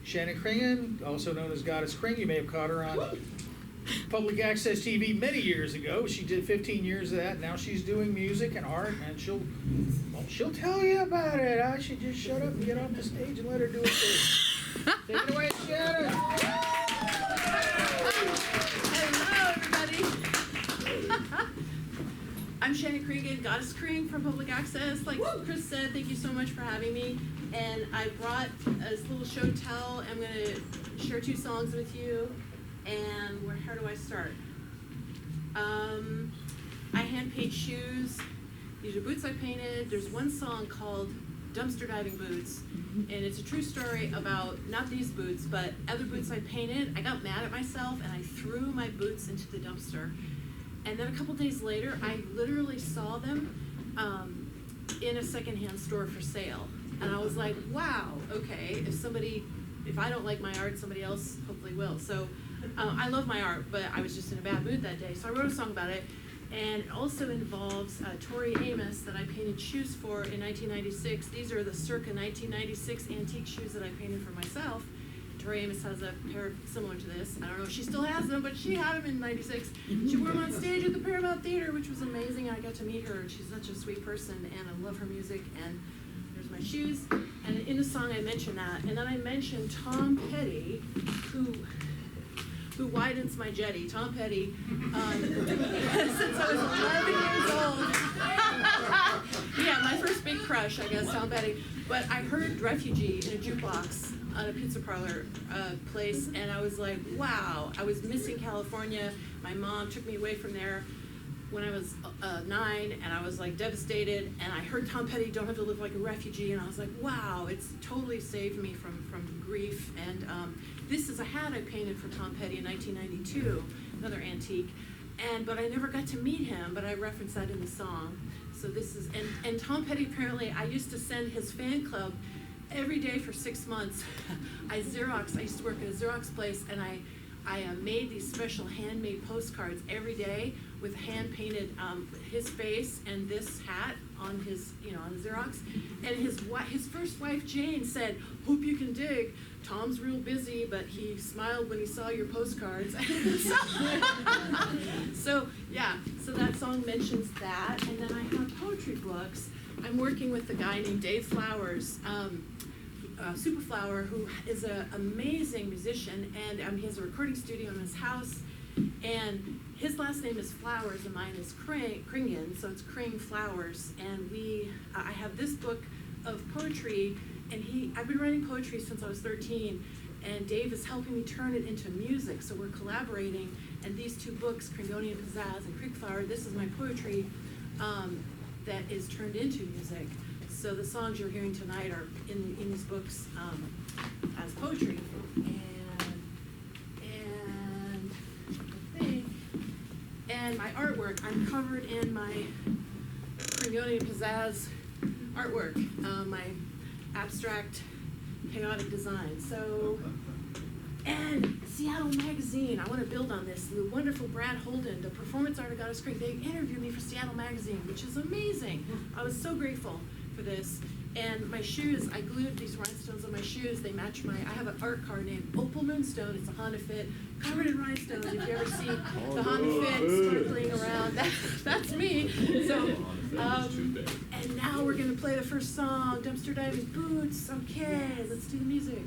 Shannon Kringen, also known as Goddess Kring. You may have caught her on public access TV many years ago. She did 15 years of that. Now she's doing music and art, and she'll tell you about it. I should just shut up and get off the stage and let her do it too. Take it away, Shannon. Hello, everybody. I'm Shannon Kringen, Goddess Kring from Public Access. Like Chris said, thank you so much for having me. And I brought this little show tell. I'm going to share 2 songs with you. And how do I start? I hand paint shoes. These are boots I painted. There's one song called Dumpster Diving Boots. And it's a true story about not these boots, but other boots I painted. I got mad at myself and I threw my boots into the dumpster. And then a couple days later, I literally saw them in a secondhand store for sale. And I was like, wow, okay, if I don't like my art, somebody else hopefully will. So I love my art, but I was just in a bad mood that day. So I wrote a song about it. And it also involves Tori Amos that I painted shoes for in 1996. These are the circa 1996 antique shoes that I painted for myself. Tori Amos has a pair similar to this. I don't know if she still has them, but she had them in 96. She wore them on stage at the Paramount Theater, which was amazing. I got to meet her, and she's such a sweet person, and I love her music. And there's my shoes. And in the song, I mentioned that. And then I mentioned Tom Petty, who widens my jetty. Tom Petty, since I was 11 years old. Yeah, my first big crush, I guess, Tom Petty. But I heard Refugee in a jukebox on a pizza parlor place, and I was like, wow. I was missing California. My mom took me away from there when I was 9, and I was like devastated, and I heard Tom Petty, Don't Have to Live Like a Refugee, and I was like, wow, it's totally saved me from grief. And this is a hat I painted for Tom Petty in 1992, another antique, but I never got to meet him, but I referenced that in the song. So this is, and Tom Petty, apparently, I used to send his fan club every day for 6 months. I used to work at a Xerox place, and I made these special handmade postcards every day with hand-painted his face and this hat on his, on the Xerox. And his first wife, Jane, said, hope you can dig. Tom's real busy, but he smiled when he saw your postcards. So that song mentions that. And then I have poetry books. I'm working with a guy named Dave Flowers, Superflower, who is an amazing musician, and he has a recording studio in his house, and his last name is Flowers and mine is Kringen, so it's Kring Flowers. And I have this book of poetry, and I've been writing poetry since I was 13, and Dave is helping me turn it into music, so we're collaborating. And these 2 books, Kringonian Pizzazz and Creek Flower, this is my poetry that is turned into music. So the songs you're hearing tonight are in these books as poetry. And my artwork, I'm covered in my Kringonian Pizzazz artwork, my abstract chaotic design. So, and Seattle Magazine, I want to build on this. The wonderful Brad Holden, the performance art of Goddess Kring, they interviewed me for Seattle Magazine, which is amazing. I was so grateful for this. And my shoes, I glued these rhinestones on my shoes. They match I have an art car named Opal Moonstone. It's a Honda Fit, covered in rhinestones. If you ever see the Honda Fit sparkling around, that's me. So, and now we're gonna play the first song, Dumpster Diving Boots. Okay, let's do the music.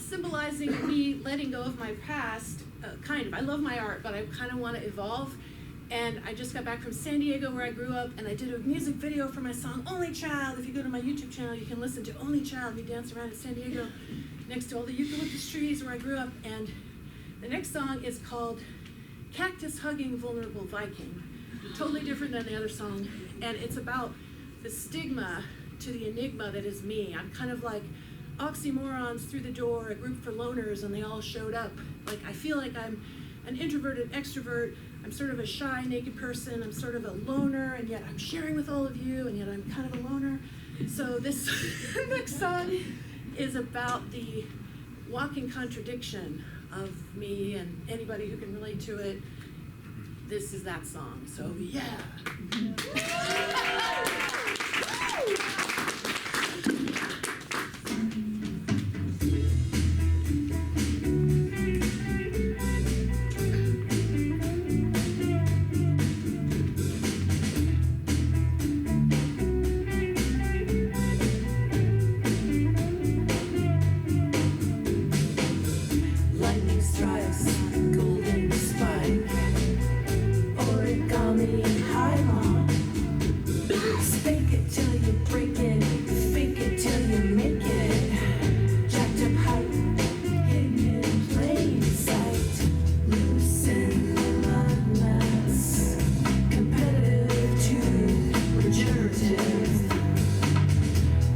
Symbolizing me letting go of my past, I love my art, but I kind of want to evolve. And I just got back from San Diego, where I grew up, and I did a music video for my song Only Child. If you go to my YouTube channel, you can listen to Only Child. We danced around in San Diego next to all the eucalyptus trees where I grew up. And the next song is called Cactus Hugging Vulnerable Viking. Totally different than the other song. And it's about the stigma to the enigma that is me. I'm kind of like oxymorons through the door, a group for loners, and they all showed up. Like, I feel like I'm an introverted extrovert. I'm sort of a shy, naked person. I'm sort of a loner, and yet I'm sharing with all of you, and yet I'm kind of a loner. So this next song is about the walking contradiction of me, and anybody who can relate to it this is that song. So yeah. Lightning strikes, golden spike, origami high. Spank it till you break it, fake it till you make it. Jacked up hype, hidden in plain sight. Loosen the nuts, competitive to regenerative.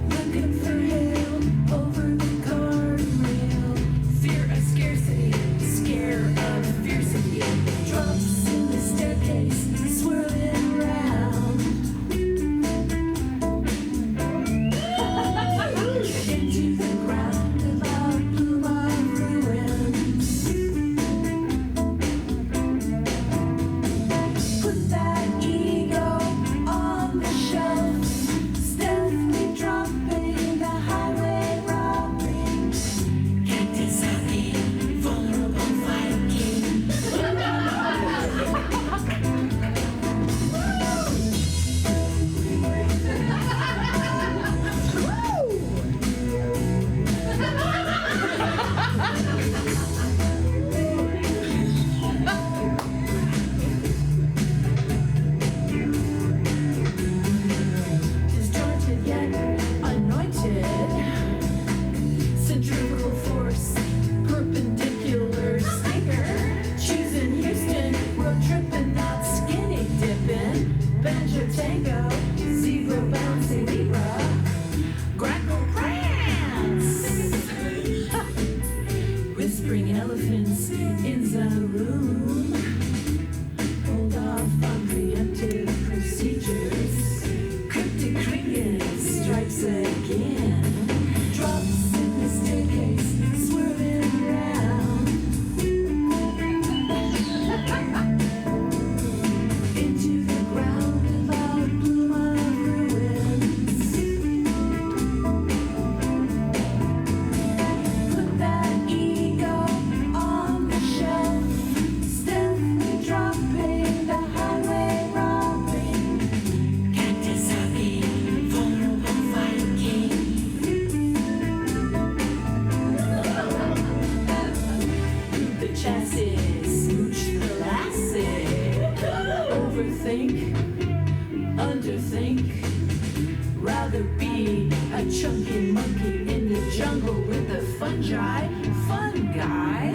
Looking for hail over the guardrail. Fear of scarcity, scare of fiercity. Drops in the staircase, swirling round. Into the ground, about bloom of ruins. Put that ego on the shelf. Stealthily dropping the highway robbing. Cactus happy, vulnerable Viking. Disjointed yet anointed. Centrifugal force, perpendicular stinger. Choosing Houston, road tripping, not skinny dipping. Banjo tango, zebra bouncing Libra. Grackle prance. Whispering elephants in the room. Hold off on preemptive procedures. Cryptic KRING strikes again. Drops in the staircase, swirling round. Into the ground, about bloom of ruins. Put that ego on the shelf. Stealthily dropping the highway robbing. Cactus happy, vulnerable Viking. Root the chassis, smooch the lassie. Overthink, underthink. Rather be a chunky monkey in the jungle with the fungi. Fun guy.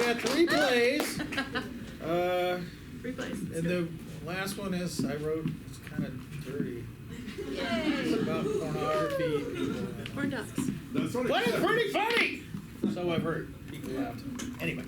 got 3 plays. 3 plays. And the last one is, I wrote, it's kind of dirty. Yay! It's about pornography people. Corn dusks. That's what But it's pretty funny! So I've heard. People laughed. Anyway.